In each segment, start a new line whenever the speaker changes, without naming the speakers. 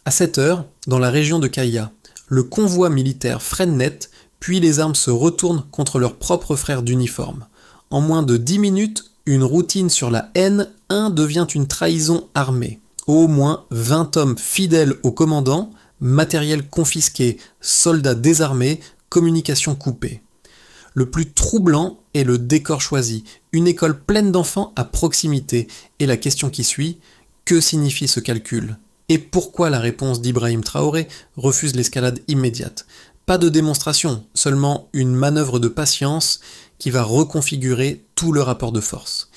À 7 heures, dans la région de Kaya, le convoi militaire freine net, puis les armes se retournent contre leurs propres frères d'uniforme. En moins de 10 minutes, une routine sur la N1 devient une trahison armée. Au moins 20 hommes fidèles au commandant, matériel confisqué, soldats désarmés, communication coupée. Le plus troublant est le décor choisi, une école pleine d'enfants à proximité, et la question qui suit, que signifie ce calcul ? Et pourquoi la réponse d'Ibrahim Traoré refuse l'escalade immédiate ? Pas de démonstration, seulement une manœuvre de patience qui va reconfigurer tout le rapport de force.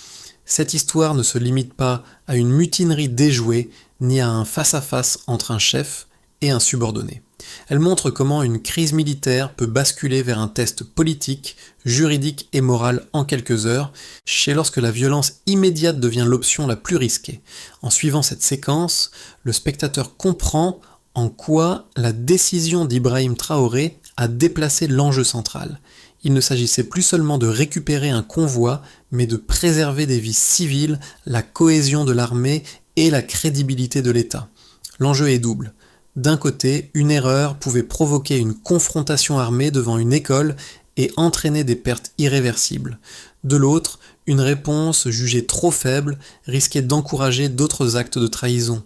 Cette histoire ne se limite pas à une mutinerie déjouée, ni à un face-à-face entre un chef et un subordonné. Elle montre comment une crise militaire peut basculer vers un test politique, juridique et moral en quelques heures, chez lorsque la violence immédiate devient l'option la plus risquée. En suivant cette séquence, le spectateur comprend en quoi la décision d'Ibrahim Traoré a déplacé l'enjeu central. Il ne s'agissait plus seulement de récupérer un convoi, mais de préserver des vies civiles, la cohésion de l'armée et la crédibilité de l'État. L'enjeu est double. D'un côté, une erreur pouvait provoquer une confrontation armée devant une école et entraîner des pertes irréversibles. De l'autre, une réponse jugée trop faible risquait d'encourager d'autres actes de trahison.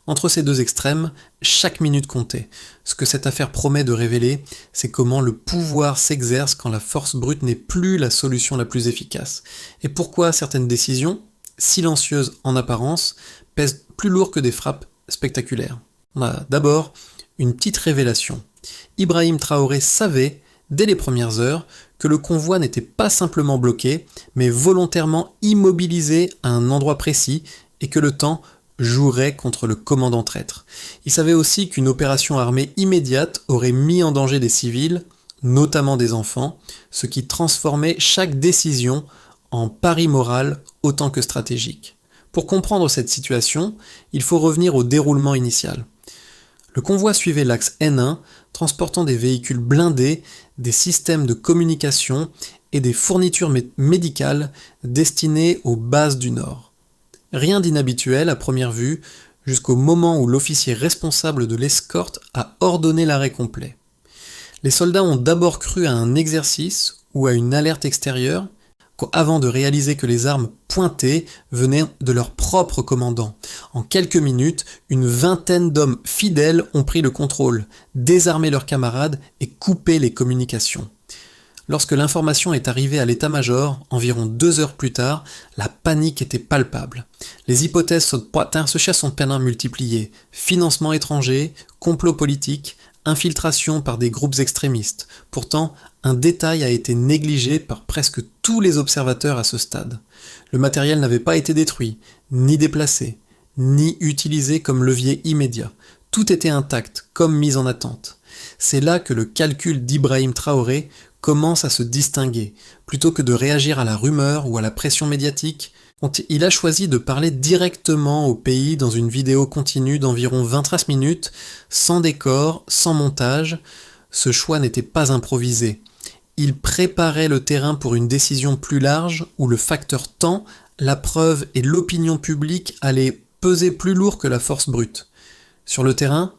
Entre ces deux extrêmes, chaque minute comptait. Ce que cette affaire promet de révéler, c'est comment le pouvoir s'exerce quand la force brute n'est plus la solution la plus efficace. Et pourquoi certaines décisions, silencieuses en apparence, pèsent plus lourd que des frappes spectaculaires. On a d'abord une petite révélation. Ibrahim Traoré savait, dès les premières heures, que le convoi n'était pas simplement bloqué, mais volontairement immobilisé à un endroit précis et que le temps jouerait contre le commandant traître. Il savait aussi qu'une opération armée immédiate aurait mis en danger des civils, notamment des enfants, ce qui transformait chaque décision en pari moral autant que stratégique. Pour comprendre cette situation, il faut revenir au déroulement initial. Le convoi suivait l'axe N1, transportant des véhicules blindés, des systèmes de communication et des fournitures médicales destinées aux bases du Nord. Rien d'inhabituel à première vue, jusqu'au moment où l'officier responsable de l'escorte a ordonné l'arrêt complet. Les soldats ont d'abord cru à un exercice ou à une alerte extérieure, avant de réaliser que les armes pointées venaient de leur propre commandant. En quelques minutes, une vingtaine d'hommes fidèles ont pris le contrôle, désarmé leurs camarades et coupé les communications. Lorsque l'information est arrivée à l'état-major, environ 2 heures plus tard, la panique était palpable. Les hypothèses se chassent en peine multipliées. Financement étranger, complot politique, infiltration par des groupes extrémistes. Pourtant, un détail a été négligé par presque tous les observateurs à ce stade. Le matériel n'avait pas été détruit, ni déplacé, ni utilisé comme levier immédiat. Tout était intact, comme mis en attente. C'est là que le calcul d'Ibrahim Traoré commence à se distinguer. Plutôt que de réagir à la rumeur ou à la pression médiatique, il a choisi de parler directement au pays dans une vidéo continue d'environ 23 minutes, sans décor, sans montage. Ce choix n'était pas improvisé. Il préparait le terrain pour une décision plus large où le facteur temps, la preuve et l'opinion publique allaient peser plus lourd que la force brute. Sur le terrain,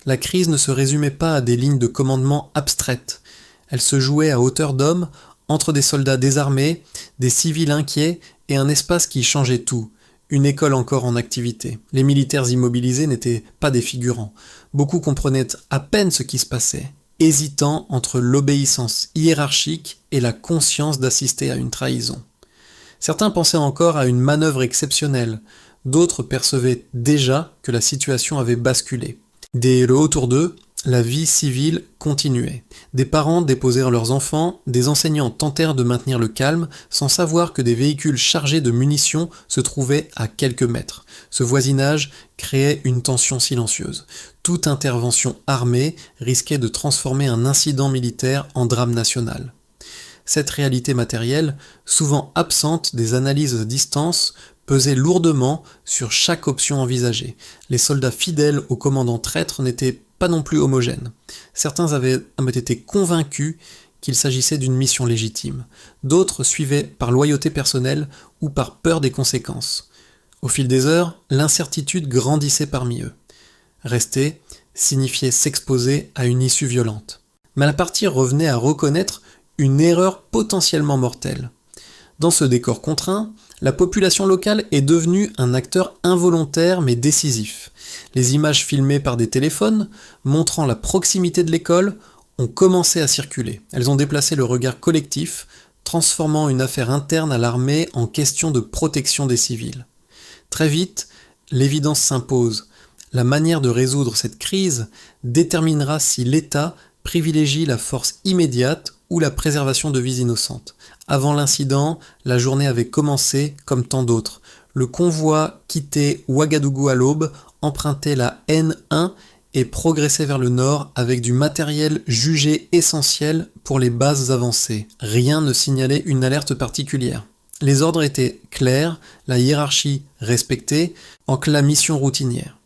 la crise ne se résumait pas à des lignes de commandement abstraites. Elle se jouait à hauteur d'homme, entre des soldats désarmés, des civils inquiets et un espace qui changeait tout. Une école encore en activité. Les militaires immobilisés n'étaient pas des figurants. Beaucoup comprenaient à peine ce qui se passait, hésitant entre l'obéissance hiérarchique et la conscience d'assister à une trahison. Certains pensaient encore à une manœuvre exceptionnelle, d'autres percevaient déjà que la situation avait basculé. Dès le autour d'eux, la vie civile continuait. Des parents déposèrent leurs enfants, des enseignants tentèrent de maintenir le calme, sans savoir que des véhicules chargés de munitions se trouvaient à quelques mètres. Ce voisinage créait une tension silencieuse. Toute intervention armée risquait de transformer un incident militaire en drame national. Cette réalité matérielle, souvent absente des analyses à distance, pesait lourdement sur chaque option envisagée. Les soldats fidèles au commandant traître n'étaient pas non plus homogènes. Certains avaient été convaincus qu'il s'agissait d'une mission légitime. D'autres suivaient par loyauté personnelle ou par peur des conséquences. Au fil des heures, l'incertitude grandissait parmi eux. Restaient signifiait s'exposer à une issue violente. Mais la partie revenait à reconnaître une erreur potentiellement mortelle. Dans ce décor contraint, la population locale est devenue un acteur involontaire mais décisif. Les images filmées par des téléphones, montrant la proximité de l'école, ont commencé à circuler. Elles ont déplacé le regard collectif, transformant une affaire interne à l'armée en question de protection des civils. Très vite, l'évidence s'impose. La manière de résoudre cette crise déterminera si l'État privilégie la force immédiate ou la préservation de vies innocentes. Avant l'incident, la journée avait commencé comme tant d'autres. Le convoi quittait Ouagadougou à l'aube, empruntait la N1 et progressait vers le nord avec du matériel jugé essentiel pour les bases avancées. Rien ne signalait une alerte particulière. Les ordres étaient clairs, la hiérarchie respectée, en que la mission routinière.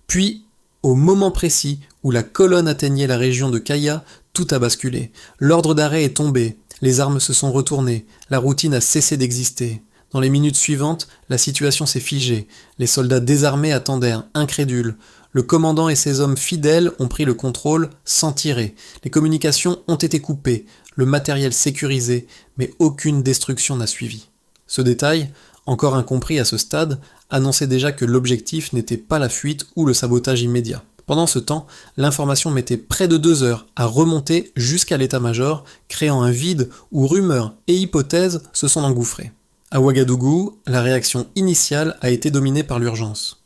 Puis, au moment précis où la colonne atteignait la région de Kaya, tout a basculé. L'ordre d'arrêt est tombé, les armes se sont retournées, la routine a cessé d'exister. Dans les minutes suivantes, la situation s'est figée. Les soldats désarmés attendaient, incrédules. Le commandant et ses hommes fidèles ont pris le contrôle sans tirer. Les communications ont été coupées, le matériel sécurisé, mais aucune destruction n'a suivi. Ce détail, encore incompris à ce stade, annonçait déjà que l'objectif n'était pas la fuite ou le sabotage immédiat. Pendant ce temps, l'information mettait près de 2 heures à remonter jusqu'à l'état-major, créant un vide où rumeurs et hypothèses se sont engouffrées. À Ouagadougou, la réaction initiale a été dominée par l'urgence.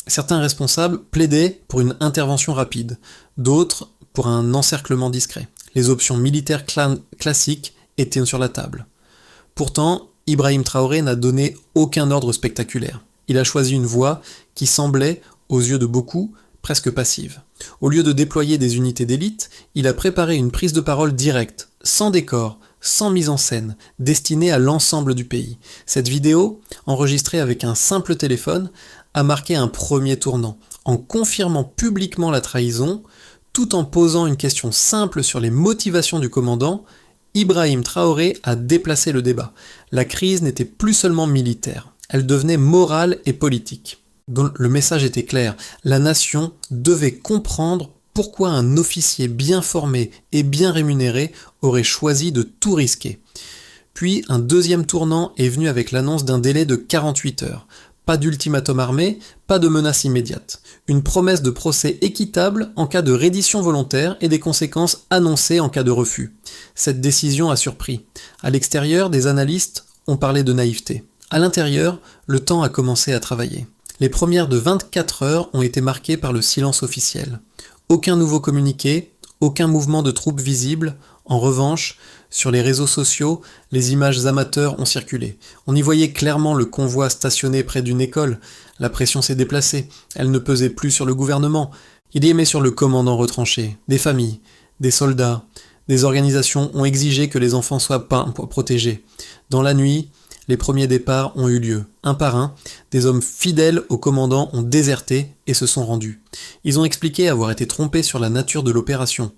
Certains responsables plaidaient pour une intervention rapide, d'autres pour un encerclement discret. Les options militaires classiques étaient sur la table. Pourtant, Ibrahim Traoré n'a donné aucun ordre spectaculaire. Il a choisi une voie qui semblait, aux yeux de beaucoup, presque passive. Au lieu de déployer des unités d'élite, il a préparé une prise de parole directe, sans décor, sans mise en scène, destinée à l'ensemble du pays. Cette vidéo, enregistrée avec un simple téléphone, a marqué un premier tournant, en confirmant publiquement la trahison, tout en posant une question simple sur les motivations du commandant. Ibrahim Traoré a déplacé le débat. La crise n'était plus seulement militaire, elle devenait morale et politique. Donc, le message était clair, la nation devait comprendre pourquoi un officier bien formé et bien rémunéré aurait choisi de tout risquer. Puis un deuxième tournant est venu avec l'annonce d'un délai de 48 heures. Pas d'ultimatum armé, pas de menace immédiate. Une promesse de procès équitable en cas de reddition volontaire et des conséquences annoncées en cas de refus. Cette décision a surpris. À l'extérieur, des analystes ont parlé de naïveté. À l'intérieur, le temps a commencé à travailler. Les premières de 24 heures ont été marquées par le silence officiel. Aucun nouveau communiqué, aucun mouvement de troupes visible. En revanche, sur les réseaux sociaux, les images amateurs ont circulé. On y voyait clairement le convoi stationné près d'une école. La pression s'est déplacée. Elle ne pesait plus sur le gouvernement. Il y aimait sur le commandant retranché. Des familles, des soldats, des organisations ont exigé que les enfants soient protégés. Dans la nuit, les premiers départs ont eu lieu. Un par un, des hommes fidèles au commandant ont déserté et se sont rendus. Ils ont expliqué avoir été trompés sur la nature de l'opération.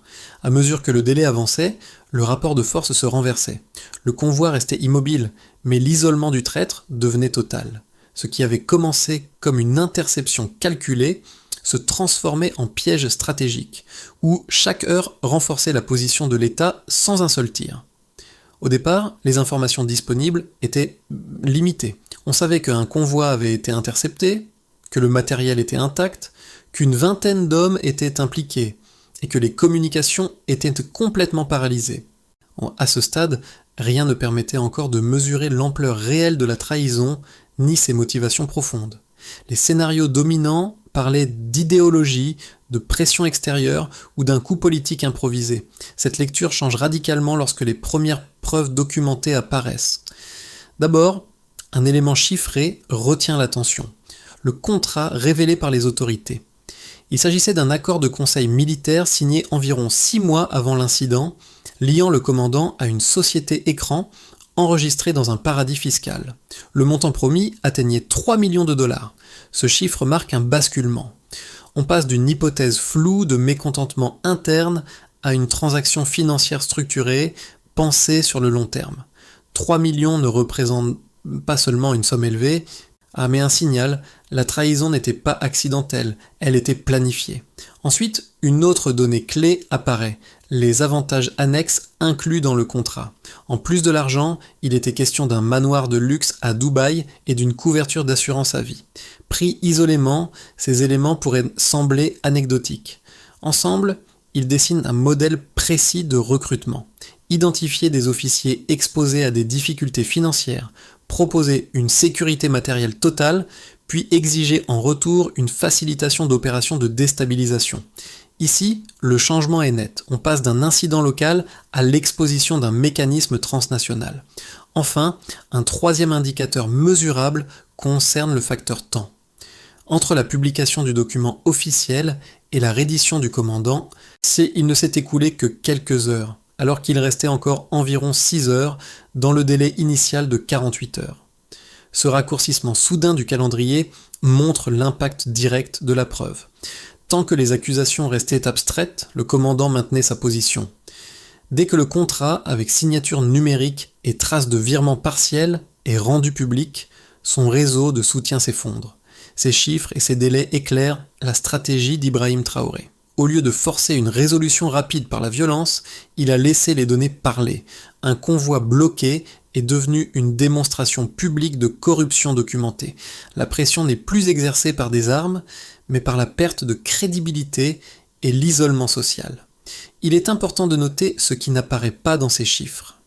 À mesure que le délai avançait, le rapport de force se renversait. Le convoi restait immobile, mais l'isolement du traître devenait total. Ce qui avait commencé comme une interception calculée se transformait en piège stratégique, où chaque heure renforçait la position de l'État sans un seul tir. Au départ, les informations disponibles étaient limitées. On savait qu'un convoi avait été intercepté, que le matériel était intact, qu'une vingtaine d'hommes étaient impliqués, et que les communications étaient complètement paralysées. À ce stade, rien ne permettait encore de mesurer l'ampleur réelle de la trahison, ni ses motivations profondes. Les scénarios dominants parlaient d'idéologie, de pression extérieure ou d'un coup politique improvisé. Cette lecture change radicalement lorsque les premières preuves documentées apparaissent. D'abord, un élément chiffré retient l'attention. Le contrat révélé par les autorités. Il s'agissait d'un accord de conseil militaire signé environ 6 mois avant l'incident, liant le commandant à une société écran enregistrée dans un paradis fiscal. Le montant promis atteignait 3 millions de dollars. Ce chiffre marque un basculement. On passe d'une hypothèse floue de mécontentement interne à une transaction financière structurée, pensée sur le long terme. 3 millions ne représentent pas seulement une somme élevée, Ah mais un signal, la trahison n'était pas accidentelle, elle était planifiée. Ensuite, une autre donnée clé apparaît, les avantages annexes inclus dans le contrat. En plus de l'argent, il était question d'un manoir de luxe à Dubaï et d'une couverture d'assurance à vie. Pris isolément, ces éléments pourraient sembler anecdotiques. Ensemble, ils dessinent un modèle précis de recrutement. Identifier des officiers exposés à des difficultés financières, proposer une sécurité matérielle totale, puis exiger en retour une facilitation d'opérations de déstabilisation. Ici, le changement est net. On passe d'un incident local à l'exposition d'un mécanisme transnational. Enfin, un troisième indicateur mesurable concerne le facteur temps. Entre la publication du document officiel et la reddition du commandant, il ne s'est écoulé que quelques heures, alors qu'il restait encore environ 6 heures dans le délai initial de 48 heures. Ce raccourcissement soudain du calendrier montre l'impact direct de la preuve. Tant que les accusations restaient abstraites, le commandant maintenait sa position. Dès que le contrat, avec signature numérique et trace de virement partiel, est rendu public, son réseau de soutien s'effondre. Ces chiffres et ces délais éclairent la stratégie d'Ibrahim Traoré. Au lieu de forcer une résolution rapide par la violence, il a laissé les données parler. Un convoi bloqué est devenu une démonstration publique de corruption documentée. La pression n'est plus exercée par des armes, mais par la perte de crédibilité et l'isolement social. Il est important de noter ce qui n'apparaît pas dans ces chiffres.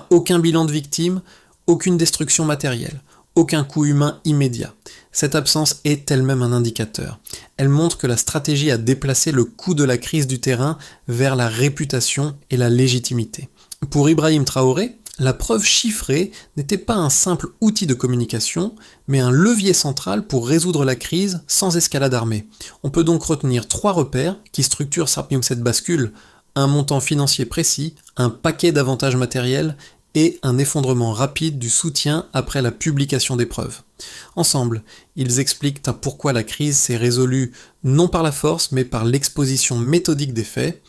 Aucun bilan de victimes, aucune destruction matérielle, aucun coût humain immédiat. Cette absence est elle-même un indicateur. Elle montre que la stratégie a déplacé le coût de la crise du terrain vers la réputation et la légitimité. Pour Ibrahim Traoré, la preuve chiffrée n'était pas un simple outil de communication, mais un levier central pour résoudre la crise sans escalade armée. On peut donc retenir 3 repères qui structurent cette bascule: un montant financier précis, un paquet d'avantages matériels et un effondrement rapide du soutien après la publication des preuves. Ensemble, ils expliquent pourquoi la crise s'est résolue non par la force, mais par l'exposition méthodique des faits.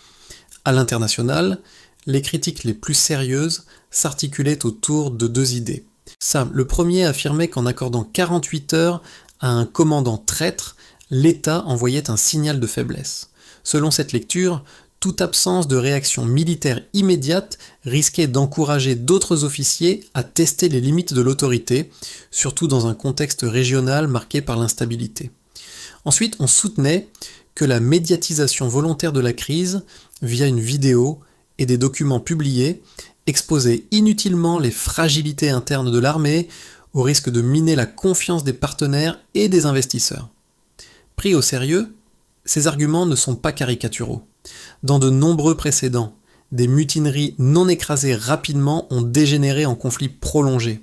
À l'international, les critiques les plus sérieuses s'articulaient autour de 2 idées. Le premier affirmait qu'en accordant 48 heures à un commandant traître, l'État envoyait un signal de faiblesse. Selon cette lecture, toute absence de réaction militaire immédiate risquait d'encourager d'autres officiers à tester les limites de l'autorité, surtout dans un contexte régional marqué par l'instabilité. Ensuite, on soutenait que la médiatisation volontaire de la crise, via une vidéo et des documents publiés, exposait inutilement les fragilités internes de l'armée, au risque de miner la confiance des partenaires et des investisseurs. Pris au sérieux, ces arguments ne sont pas caricaturaux. Dans de nombreux précédents, des mutineries non écrasées rapidement ont dégénéré en conflits prolongés.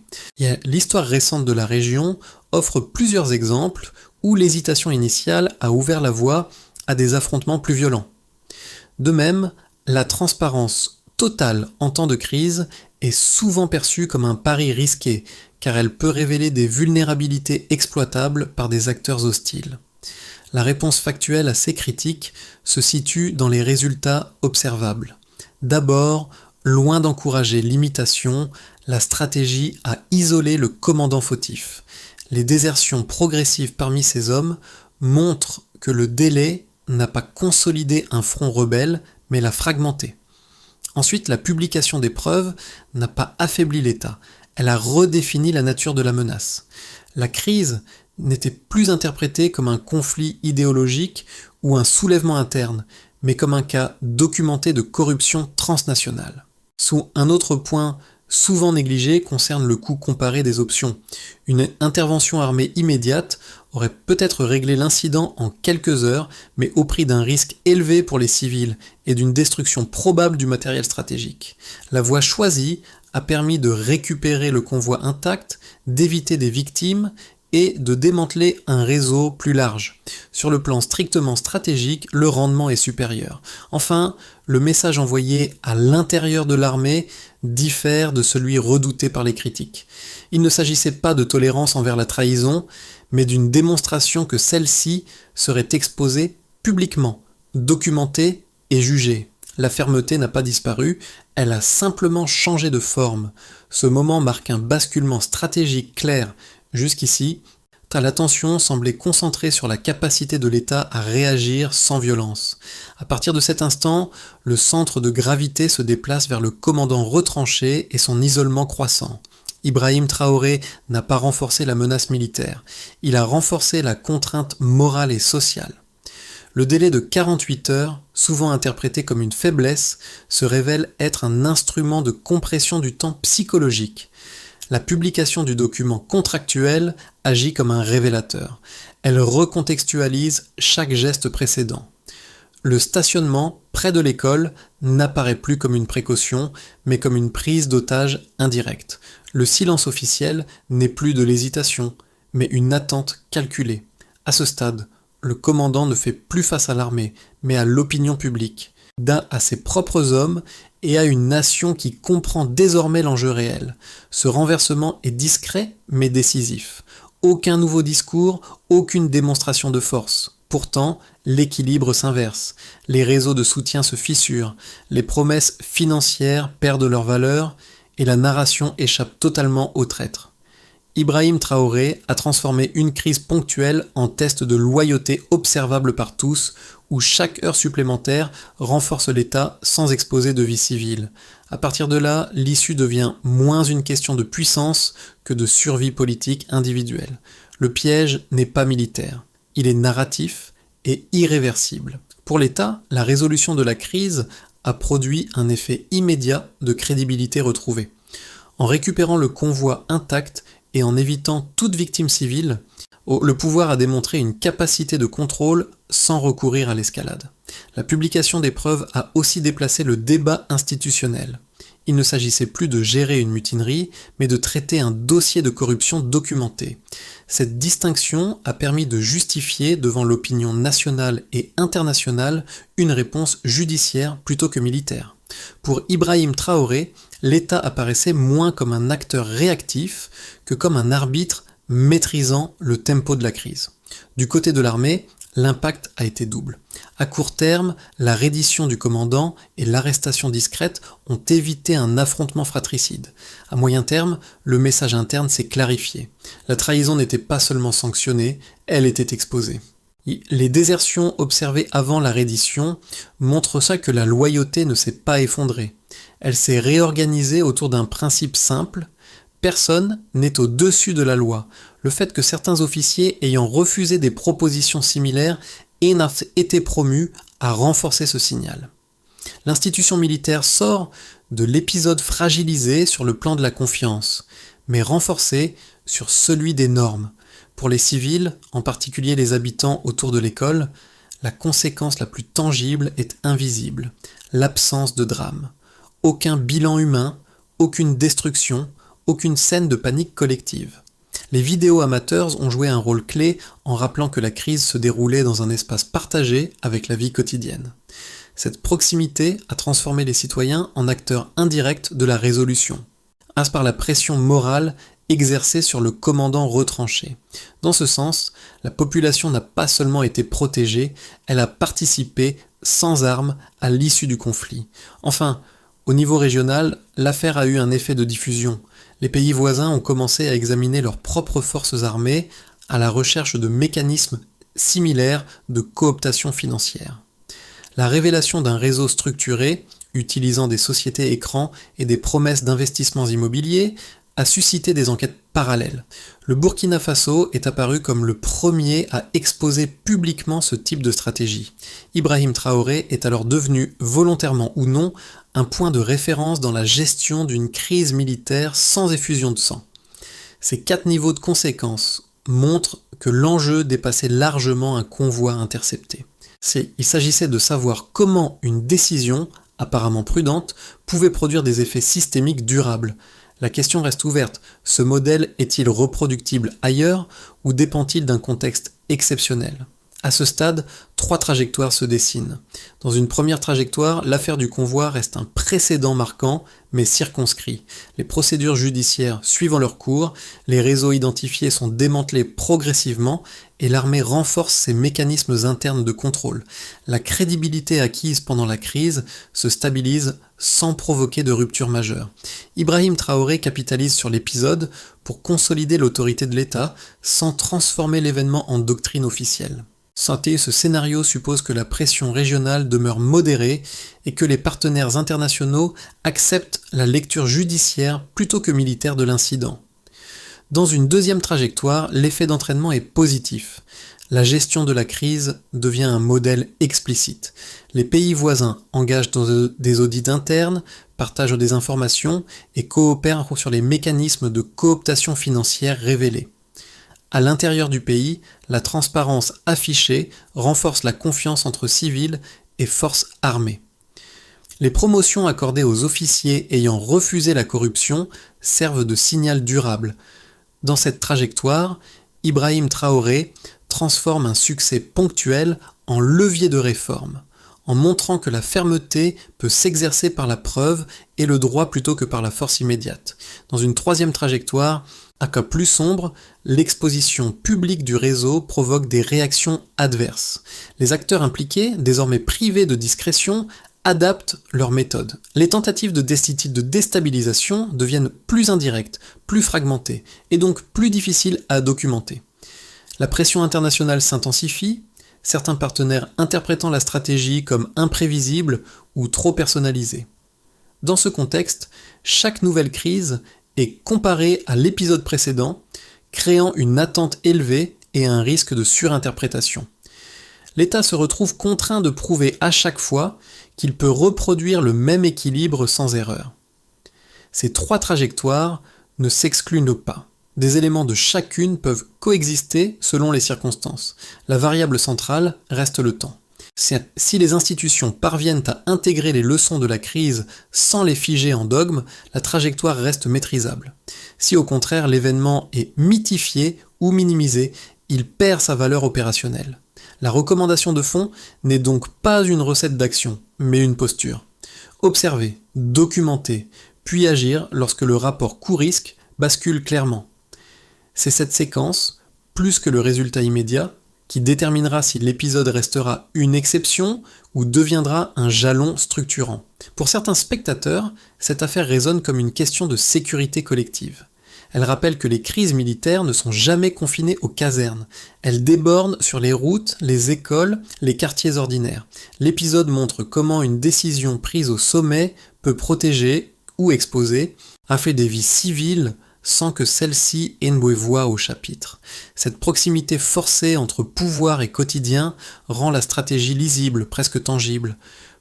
L'histoire récente de la région offre plusieurs exemples où l'hésitation initiale a ouvert la voie à des affrontements plus violents. De même, la transparence totale en temps de crise est souvent perçue comme un pari risqué, car elle peut révéler des vulnérabilités exploitables par des acteurs hostiles. La réponse factuelle à ces critiques se situe dans les résultats observables. D'abord, loin d'encourager l'imitation, la stratégie a isolé le commandant fautif. Les désertions progressives parmi ces hommes montrent que le délai n'a pas consolidé un front rebelle, mais l'a fragmenté. Ensuite, la publication des preuves n'a pas affaibli l'État, elle a redéfini la nature de la menace. La crise n'était plus interprétée comme un conflit idéologique ou un soulèvement interne, mais comme un cas documenté de corruption transnationale. Un autre point souvent négligé concerne le coût comparé des options. Une intervention armée immédiate aurait peut-être réglé l'incident en quelques heures, mais au prix d'un risque élevé pour les civils et d'une destruction probable du matériel stratégique. La voie choisie a permis de récupérer le convoi intact, d'éviter des victimes et de démanteler un réseau plus large. Sur le plan strictement stratégique, le rendement est supérieur. Enfin, le message envoyé à l'intérieur de l'armée diffère de celui redouté par les critiques. Il ne s'agissait pas de tolérance envers la trahison, mais d'une démonstration que celle-ci serait exposée publiquement, documentée et jugée. La fermeté n'a pas disparu, elle a simplement changé de forme. Ce moment marque un basculement stratégique clair. Jusqu'ici, l'attention semblait concentrée sur la capacité de l'État à réagir sans violence. À partir de cet instant, le centre de gravité se déplace vers le commandant retranché et son isolement croissant. Ibrahim Traoré n'a pas renforcé la menace militaire, il a renforcé la contrainte morale et sociale. Le délai de 48 heures, souvent interprété comme une faiblesse, se révèle être un instrument de compression du temps psychologique. La publication du document contractuel agit comme un révélateur. Elle recontextualise chaque geste précédent. Le stationnement près de l'école n'apparaît plus comme une précaution, mais comme une prise d'otage indirecte. Le silence officiel n'est plus de l'hésitation, mais une attente calculée. À ce stade, le commandant ne fait plus face à l'armée, mais à l'opinion publique, à ses propres hommes et à une nation qui comprend désormais l'enjeu réel. Ce renversement est discret mais décisif. Aucun nouveau discours, aucune démonstration de force. Pourtant, l'équilibre s'inverse. Les réseaux de soutien se fissurent, les promesses financières perdent leur valeur et la narration échappe totalement aux traîtres. Ibrahim Traoré a transformé une crise ponctuelle en test de loyauté observable par tous, où chaque heure supplémentaire renforce l'État sans exposer de vie civile. À partir de là, l'issue devient moins une question de puissance que de survie politique individuelle. Le piège n'est pas militaire, il est narratif et irréversible. Pour l'État, la résolution de la crise a produit un effet immédiat de crédibilité retrouvée. En récupérant le convoi intact et en évitant toute victime civile, le pouvoir a démontré une capacité de contrôle sans recourir à l'escalade. La publication des preuves a aussi déplacé le débat institutionnel. Il ne s'agissait plus de gérer une mutinerie, mais de traiter un dossier de corruption documenté. Cette distinction a permis de justifier devant l'opinion nationale et internationale une réponse judiciaire plutôt que militaire. Pour Ibrahim Traoré, l'État apparaissait moins comme un acteur réactif que comme un arbitre maîtrisant le tempo de la crise. Du côté de l'armée, l'impact a été double. À court terme, la reddition du commandant et l'arrestation discrète ont évité un affrontement fratricide. À moyen terme, le message interne s'est clarifié. La trahison n'était pas seulement sanctionnée, elle était exposée. Les désertions observées avant la reddition montrent ça que la loyauté ne s'est pas effondrée. Elle s'est réorganisée autour d'un principe simple: personne n'est au-dessus de la loi. Le fait que certains officiers ayant refusé des propositions similaires aient été promus a renforcé ce signal. L'institution militaire sort de l'épisode fragilisé sur le plan de la confiance, mais renforcé sur celui des normes. Pour les civils, en particulier les habitants autour de l'école, la conséquence la plus tangible est invisible: l'absence de drame. Aucun bilan humain, aucune destruction, aucune scène de panique collective. Les vidéos amateurs ont joué un rôle clé en rappelant que la crise se déroulait dans un espace partagé avec la vie quotidienne. Cette proximité a transformé les citoyens en acteurs indirects de la résolution, passe par la pression morale exercée sur le commandant retranché. Dans ce sens, la population n'a pas seulement été protégée, elle a participé sans armes à l'issue du conflit. Enfin, au niveau régional, l'affaire a eu un effet de diffusion. Les pays voisins ont commencé à examiner leurs propres forces armées à la recherche de mécanismes similaires de cooptation financière. La révélation d'un réseau structuré, utilisant des sociétés écrans et des promesses d'investissements immobiliers, a suscité des enquêtes parallèles. Le Burkina Faso est apparu comme le premier à exposer publiquement ce type de stratégie. Ibrahim Traoré est alors devenu, volontairement ou non, un point de référence dans la gestion d'une crise militaire sans effusion de sang. Ces 4 niveaux de conséquences montrent que l'enjeu dépassait largement un convoi intercepté. Il s'agissait de savoir comment une décision, apparemment prudente, pouvait produire des effets systémiques durables. La question reste ouverte. Ce modèle est-il reproductible ailleurs ou dépend-il d'un contexte exceptionnel ? À ce stade, 3 trajectoires se dessinent. Dans une première trajectoire, l'affaire du convoi reste un précédent marquant, mais circonscrit. Les procédures judiciaires suivant leur cours, les réseaux identifiés sont démantelés progressivement et l'armée renforce ses mécanismes internes de contrôle. La crédibilité acquise pendant la crise se stabilise sans provoquer de rupture majeure. Ibrahim Traoré capitalise sur l'épisode pour consolider l'autorité de l'État sans transformer l'événement en doctrine officielle. Santé, ce scénario suppose que la pression régionale demeure modérée et que les partenaires internationaux acceptent la lecture judiciaire plutôt que militaire de l'incident. Dans une deuxième trajectoire, l'effet d'entraînement est positif. La gestion de la crise devient un modèle explicite. Les pays voisins engagent dans des audits internes, partagent des informations et coopèrent sur les mécanismes de cooptation financière révélés. À l'intérieur du pays, la transparence affichée renforce la confiance entre civils et forces armées. Les promotions accordées aux officiers ayant refusé la corruption servent de signal durable. Dans cette trajectoire, Ibrahim Traoré transforme un succès ponctuel en levier de réforme, en montrant que la fermeté peut s'exercer par la preuve et le droit plutôt que par la force immédiate. Dans une troisième trajectoire, à cas plus sombre, l'exposition publique du réseau provoque des réactions adverses. Les acteurs impliqués, désormais privés de discrétion, adaptent leurs méthodes. Les tentatives de déstabilisation deviennent plus indirectes, plus fragmentées, et donc plus difficiles à documenter. La pression internationale s'intensifie, certains partenaires interprétant la stratégie comme imprévisible ou trop personnalisée. Dans ce contexte, chaque nouvelle crise est comparée à l'épisode précédent, créant une attente élevée et un risque de surinterprétation. L'État se retrouve contraint de prouver à chaque fois qu'il peut reproduire le même équilibre sans erreur. Ces trois trajectoires ne s'excluent pas. Des éléments de chacune peuvent coexister selon les circonstances. La variable centrale reste le temps. Si les institutions parviennent à intégrer les leçons de la crise sans les figer en dogme, la trajectoire reste maîtrisable. Si au contraire l'événement est mythifié ou minimisé, il perd sa valeur opérationnelle. La recommandation de fond n'est donc pas une recette d'action, mais une posture. Observer, documenter, puis agir lorsque le rapport coût-risque bascule clairement. C'est cette séquence, plus que le résultat immédiat, qui déterminera si l'épisode restera une exception ou deviendra un jalon structurant. Pour certains spectateurs, cette affaire résonne comme une question de sécurité collective. Elle rappelle que les crises militaires ne sont jamais confinées aux casernes. Elles débordent sur les routes, les écoles, les quartiers ordinaires. L'épisode montre comment une décision prise au sommet peut protéger ou exposer, a fait des vies civiles sans que celle-ci ait une voix au chapitre. Cette proximité forcée entre pouvoir et quotidien rend la stratégie lisible, presque tangible.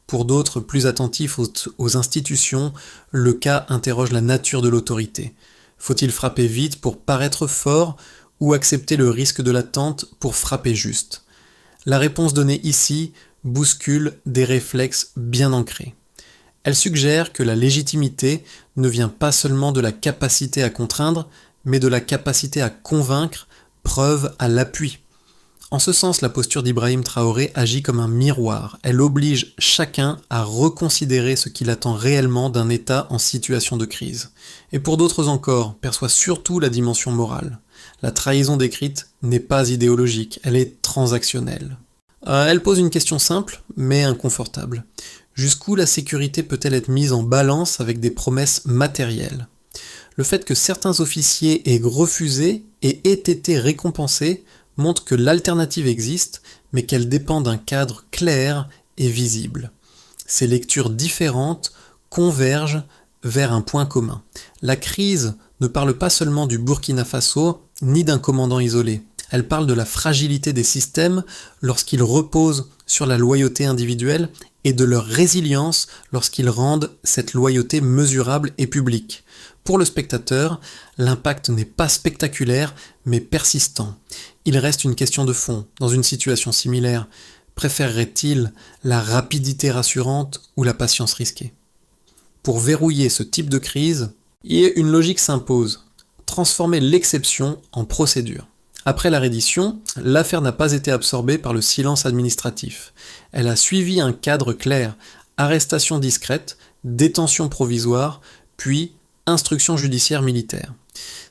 Pour d'autres, plus attentifs aux institutions, le cas interroge la nature de l'autorité. Faut-il frapper vite pour paraître fort ou accepter le risque de l'attente pour frapper juste? La réponse donnée ici bouscule des réflexes bien ancrés. Elle suggère que la légitimité ne vient pas seulement de la capacité à contraindre, mais de la capacité à convaincre, preuve à l'appui. En ce sens, la posture d'Ibrahim Traoré agit comme un miroir. Elle oblige chacun à reconsidérer ce qu'il attend réellement d'un État en situation de crise. Et pour d'autres encore, perçoit surtout la dimension morale. La trahison décrite n'est pas idéologique, elle est transactionnelle. Elle pose une question simple, mais inconfortable. Jusqu'où la sécurité peut-elle être mise en balance avec des promesses matérielles? Le fait que certains officiers aient refusé et aient été récompensés montre que l'alternative existe, mais qu'elle dépend d'un cadre clair et visible. Ces lectures différentes convergent vers un point commun. La crise ne parle pas seulement du Burkina Faso, ni d'un commandant isolé. Elle parle de la fragilité des systèmes lorsqu'ils reposent sur la loyauté individuelle et de leur résilience lorsqu'ils rendent cette loyauté mesurable et publique. Pour le spectateur, l'impact n'est pas spectaculaire, mais persistant. Il reste une question de fond. Dans une situation similaire, préférerait-il la rapidité rassurante ou la patience risquée? Pour verrouiller ce type de crise, une logique s'impose. Transformer l'exception en procédure. Après la reddition, l'affaire n'a pas été absorbée par le silence administratif. Elle a suivi un cadre clair, arrestation discrète, détention provisoire, puis instruction judiciaire militaire.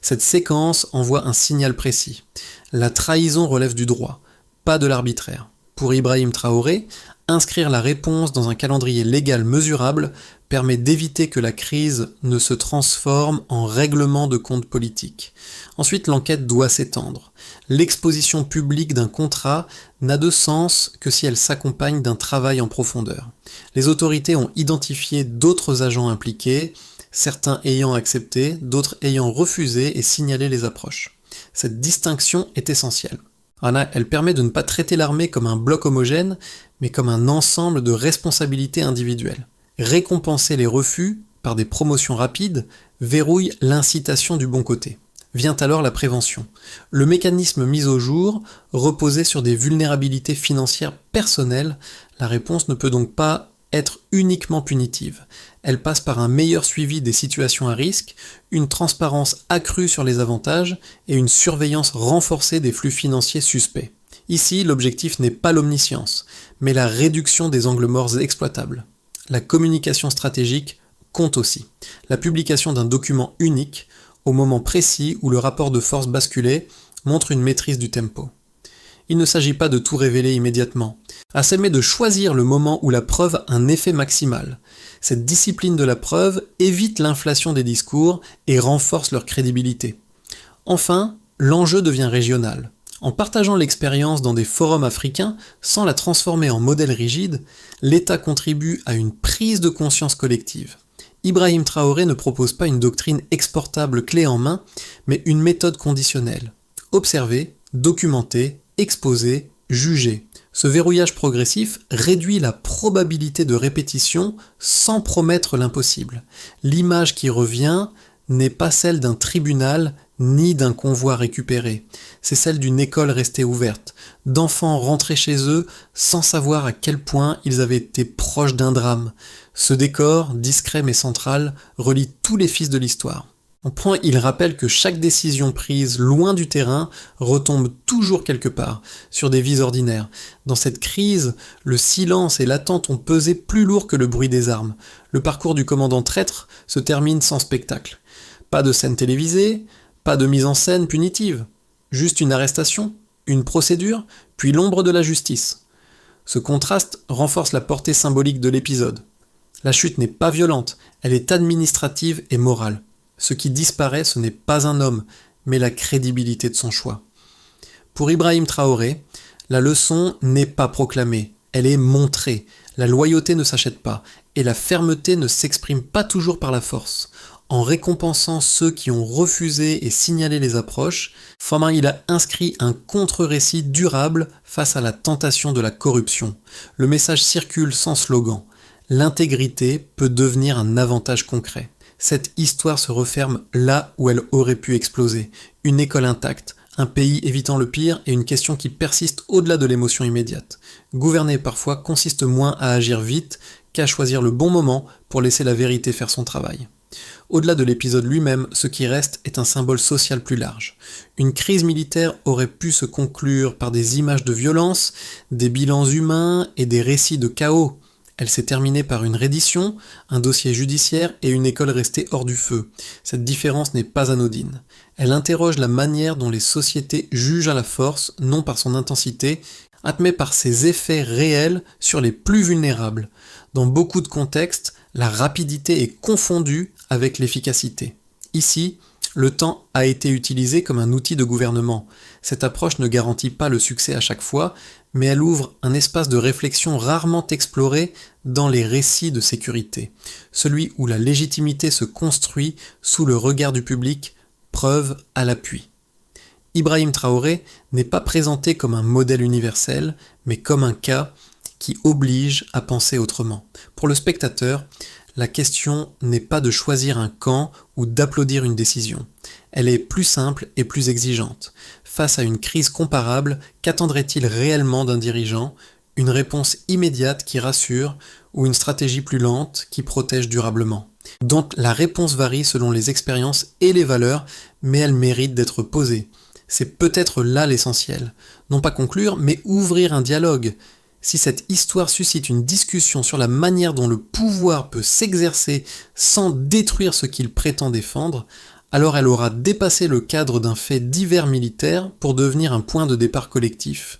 Cette séquence envoie un signal précis. La trahison relève du droit, pas de l'arbitraire. Pour Ibrahim Traoré, Inscrire la réponse dans un calendrier légal mesurable permet d'éviter que la crise ne se transforme en règlement de compte politique. Ensuite, l'enquête doit s'étendre. L'exposition publique d'un contrat n'a de sens que si elle s'accompagne d'un travail en profondeur. Les autorités ont identifié d'autres agents impliqués, certains ayant accepté, d'autres ayant refusé et signalé les approches. Cette distinction est essentielle. Elle permet de ne pas traiter l'armée comme un bloc homogène, mais comme un ensemble de responsabilités individuelles. Récompenser les refus par des promotions rapides verrouille l'incitation du bon côté. Vient alors la prévention. Le mécanisme mis au jour reposait sur des vulnérabilités financières personnelles. La réponse ne peut donc pas être uniquement punitive. Elle passe par un meilleur suivi des situations à risque, une transparence accrue sur les avantages et une surveillance renforcée des flux financiers suspects. Ici, l'objectif n'est pas l'omniscience, mais la réduction des angles morts exploitables. La communication stratégique compte aussi. La publication d'un document unique, au moment précis où le rapport de force basculait, montre une maîtrise du tempo. Il ne s'agit pas de tout révéler immédiatement. Assez mais de choisir le moment où la preuve a un effet maximal. Cette discipline de la preuve évite l'inflation des discours et renforce leur crédibilité. Enfin, l'enjeu devient régional. En partageant l'expérience dans des forums africains, sans la transformer en modèle rigide, l'État contribue à une prise de conscience collective. Ibrahim Traoré ne propose pas une doctrine exportable clé en main, mais une méthode conditionnelle. Observer, documenter, exposer, juger. Ce verrouillage progressif réduit la probabilité de répétition sans promettre l'impossible. L'image qui revient n'est pas celle d'un tribunal ni d'un convoi récupéré. C'est celle d'une école restée ouverte, d'enfants rentrés chez eux sans savoir à quel point ils avaient été proches d'un drame. Ce décor, discret mais central, relie tous les fils de l'histoire. En point, il rappelle que chaque décision prise loin du terrain retombe toujours quelque part, sur des vies ordinaires. Dans cette crise, le silence et l'attente ont pesé plus lourd que le bruit des armes. Le parcours du commandant traître se termine sans spectacle. Pas de scène télévisée, pas de mise en scène punitive. Juste une arrestation, une procédure, puis l'ombre de la justice. Ce contraste renforce la portée symbolique de l'épisode. La chute n'est pas violente, elle est administrative et morale. Ce qui disparaît, ce n'est pas un homme, mais la crédibilité de son choix. Pour Ibrahim Traoré, la leçon n'est pas proclamée, elle est montrée. La loyauté ne s'achète pas, et la fermeté ne s'exprime pas toujours par la force. En récompensant ceux qui ont refusé et signalé les approches, il a inscrit un contre-récit durable face à la tentation de la corruption. Le message circule sans slogan. L'intégrité peut devenir un avantage concret. Cette histoire se referme là où elle aurait pu exploser. Une école intacte, un pays évitant le pire et une question qui persiste au-delà de l'émotion immédiate. Gouverner parfois consiste moins à agir vite qu'à choisir le bon moment pour laisser la vérité faire son travail. Au-delà de l'épisode lui-même, ce qui reste est un symbole social plus large. Une crise militaire aurait pu se conclure par des images de violence, des bilans humains et des récits de chaos. Elle s'est terminée par une reddition, un dossier judiciaire et une école restée hors du feu. Cette différence n'est pas anodine. Elle interroge la manière dont les sociétés jugent à la force, non par son intensité, mais par ses effets réels sur les plus vulnérables. Dans beaucoup de contextes, la rapidité est confondue avec l'efficacité. Ici, le temps a été utilisé comme un outil de gouvernement. Cette approche ne garantit pas le succès à chaque fois, mais elle ouvre un espace de réflexion rarement exploré dans les récits de sécurité. Celui où la légitimité se construit sous le regard du public, preuve à l'appui. Ibrahim Traoré n'est pas présenté comme un modèle universel, mais comme un cas qui oblige à penser autrement. Pour le spectateur, la question n'est pas de choisir un camp ou d'applaudir une décision. Elle est plus simple et plus exigeante. Face à une crise comparable, qu'attendrait-il réellement d'un dirigeant ? Une réponse immédiate qui rassure ou une stratégie plus lente qui protège durablement ? Donc la réponse varie selon les expériences et les valeurs, mais elle mérite d'être posée. C'est peut-être là l'essentiel. Non pas conclure, mais ouvrir un dialogue. Si cette histoire suscite une discussion sur la manière dont le pouvoir peut s'exercer sans détruire ce qu'il prétend défendre, alors elle aura dépassé le cadre d'un fait divers militaire pour devenir un point de départ collectif.